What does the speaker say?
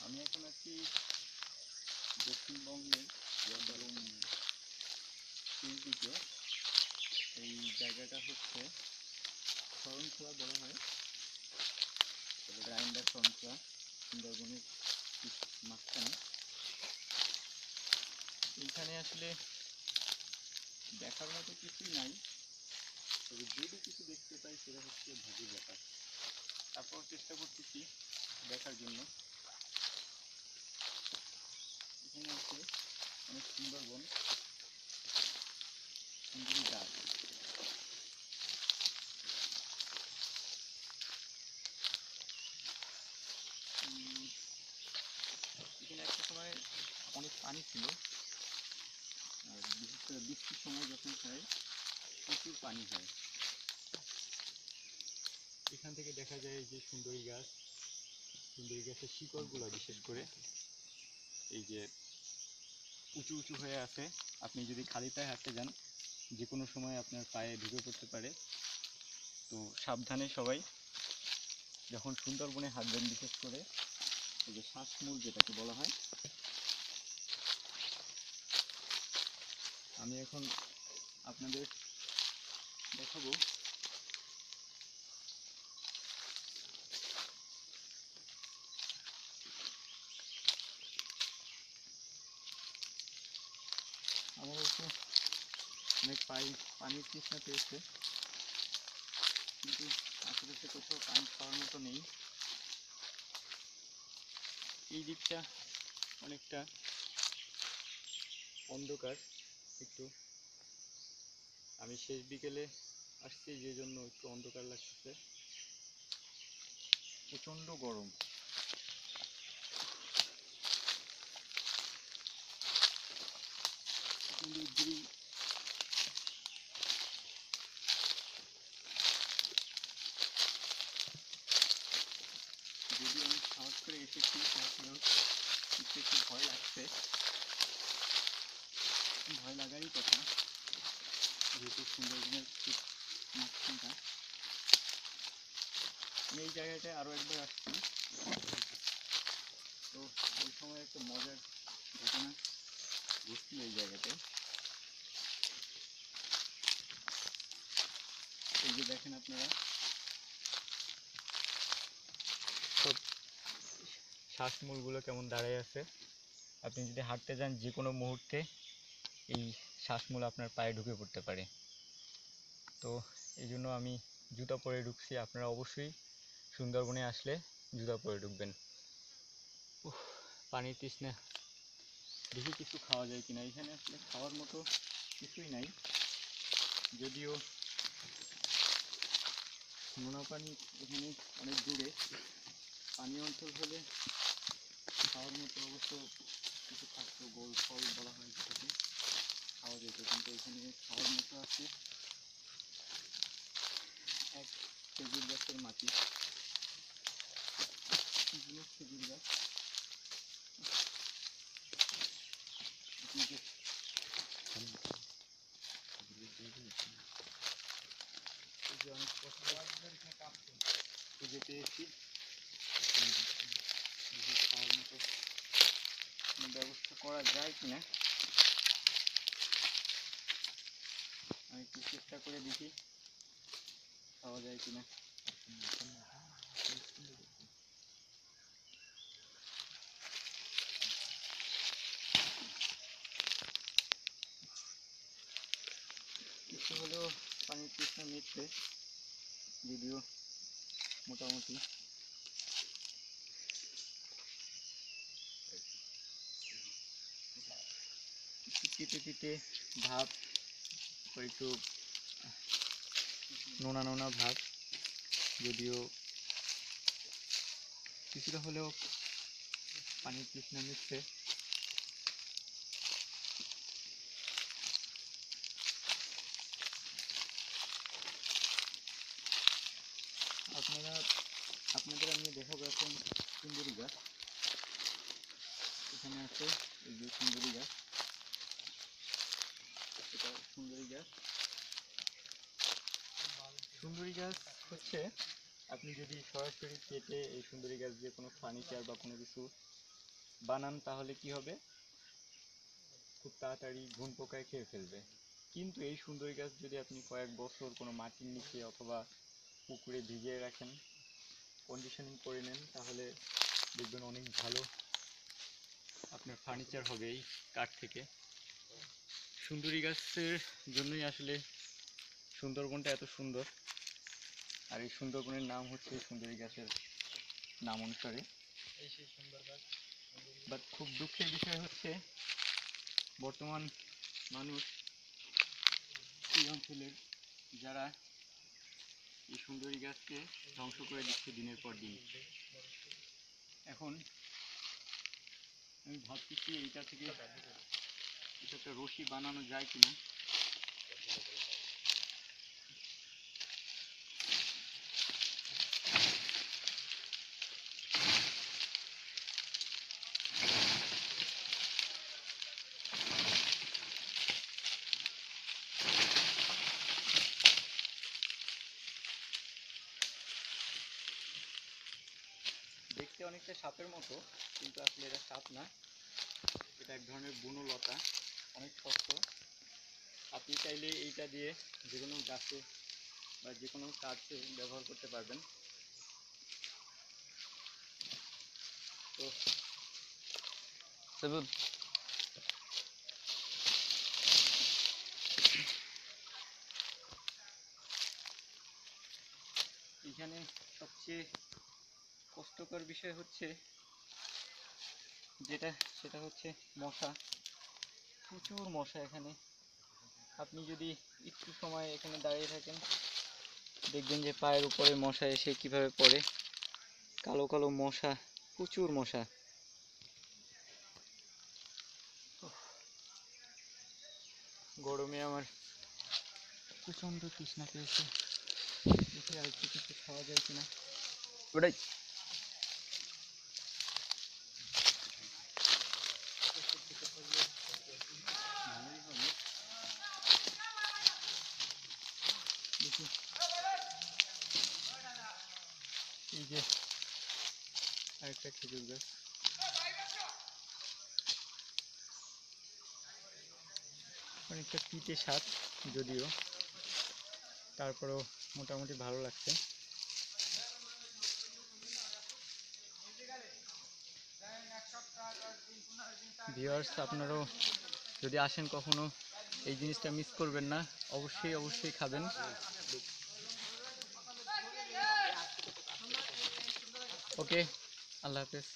আমি এখন আছি দক্ষিণবঙ্গের দিকে। এই জায়গাটা হচ্ছে শরণখোলা বলা হয়, রাইন্ডার শরণখোলা, সুন্দরবনের মাঝখানে। এইখানে আসলে দেখার মতো কিছুই নাই, তবে যদি কিছু দেখতে পাই সেটা হচ্ছে ভাগ্যের ব্যাপার। তারপর চেষ্টা করতেছি দেখার জন্য। এখানে আছে অনেক সুন্দরবন, সুন্দরী গাছ। এখানে একটা সময় অনেক পানি ছিল, আর বিশেষ করে বৃষ্টির সময় যখন হয় প্রচুর পানি হয়। এখান থেকে দেখা যায় যে সুন্দরী গাছের শিকড়গুলো বিশেষ করে এই যে উঁচু উঁচু হয়ে আছে। আপনি যদি খালি পায়ে হাঁটতে যান যে কোনো সময় আপনার পায়ে ঢুকে পড়তে পারে। তো সাবধানে সবাই যখন সুন্দরবনে হাঁটবেন, বিশেষ করে এই যে শ্বাসমূল যেটাকে বলা হয়। আমি এখন আপনাদের দেখাবো আমার কাছে অনেক পানির তৃষ্ণা পেয়েছে, কিন্তু আশেপাশে কোথাও পানি খাওয়ার মতো নেই। এই দিকটা অনেকটা অন্ধকার একটু। আমি শেষ বিকেলে আসছি, যে জন্য একটু অন্ধকার লাগতেছে। প্রচণ্ড গরম। যদি আমি সাহস করে এসেছি, তারপরেও একটু ভয় লাগছে। ভয় লাগারই কথা, যেহেতু সুন্দরবনের ঠিক মাঝখানটা। আমি এই জায়গাটায় আরও একবার আসছি, তো ওই সময় একটা মজার ঘটনা ঘটছিল এই জায়গাটায়। এই যে দেখেন আপনারা, সব শ্বাসমূলগুলো কেমন দাঁড়ায় আছে। আপনি যদি হাঁটতে যান যে কোনো মুহূর্তে এই শ্বাসমূল আপনার পায়ে ঢুকে পড়তে পারে। তো এই জন্য আমি জুতা পরে ঢুকছি। আপনারা অবশ্যই সুন্দরবনে আসলে জুতা পরে ঢুকবেন। পানির তৃষ্ণা, দেখি কিছু খাওয়া যায় কিনা। এখানে আসলে খাওয়ার মতো কিছুই নাই, যদিও নোনা পানি এখানে অনেক দূরে। পানি অঞ্চল হলে খাওয়ার মতো অবশ্য কিছু থাকতো, গোল ফল বলা হয় যেটাকে, খাওয়া যেত। কিন্তু এখানে খাওয়ার মতো আছে এক খেজুর গাছের মাটি, খেজুর গাছ। অনেক খুঁজে পেয়েছি, খাওয়ার মতো ব্যবস্থা করা যায় কিনা আমি একটু চেষ্টা করে দেখি খাওয়া যায় কিনা। কিছু হলেও পানির তৃষ্ণা মিটছে, যদিও মোটামুটি। তিতে তিতে ভাব, একটু নোনা নোনা ভাব, যদিও কিছুটা হলেও পানির তৃষ্ণা মিটছে। আপনাদের আমি দেখাবো এখন সুন্দরী গাছ। এখানে আছে এই যে সুন্দরী গাছ, এটা সুন্দরী গাছ। সুন্দরী গাছ হচ্ছে, আপনি যদি সরাসরি কেটে এই সুন্দরী গাছ দিয়ে কোনো ফার্নিচার বা কোনো কিছু বানান তাহলে কি হবে, খুব তাড়াতাড়ি ঘুন পোকায় খেয়ে ফেলবে। কিন্তু এই সুন্দরী গাছ যদি আপনি কয়েক বছর কোনো মাটির নিচে অথবা পুকুরে ভিজিয়ে রাখেন, কন্ডিশনিং করে নেন, তাহলে দেখবেন অনেক ভালো আপনার ফার্নিচার হবে এই কাঠ থেকে। সুন্দরী গাছের জন্যই আসলে সুন্দরবনটা এত সুন্দর, আর এই সুন্দরবনের নাম হচ্ছে সুন্দরী গাছের নাম অনুসারে। বাট খুব দুঃখের বিষয় হচ্ছে বর্তমান মানুষ এই অঞ্চলের যারা এই সুন্দরী গাছকে ধ্বংস করে দিচ্ছে দিনের পর দিন। এখন আমি ভাবতেছি এইটা থেকে কিছু একটা রশি বানানো যায় কিনা। দেখতে অনেকটা সাপের মতো, কিন্তু আসলে এটা সাপ না, এটা এক ধরনের বনলতা, অনেক শক্ত। আপনি চাইলে এইটা দিয়ে যে কোনো গাছে বা যে কোনো কাজে ব্যবহার করতে পারবেন। তো এখানে সবচেয়ে কষ্টকর বিষয় হচ্ছে সেটা হচ্ছে মশা। প্রচুর মশা এখানে। আপনি যদি একটু সময় এখানে দাঁড়িয়ে থাকেন, দেখবেন যে পায়ের উপরে মশা এসে কিভাবে পড়ে, কালো কালো মশা, প্রচুর মশা। গরমে আমার প্রচণ্ড তৃষ্ণা পেয়েছে, দেখি আর একটু কিছু খাওয়া যায় কিনা। ওটাই দেখি, এই যে আরেকটা খেজুর গাছ। অনেকটা পিঠে স্বাদ যদিও, তারপরেও মোটামুটি ভালো লাগছে। ভিউয়ার্স, আপনারাও যদি আসেন কখনো এই জিনিসটা মিস করবেন না, অবশ্যই অবশ্যই খাবেন। ওকে, আল্লাহ হাফেজ।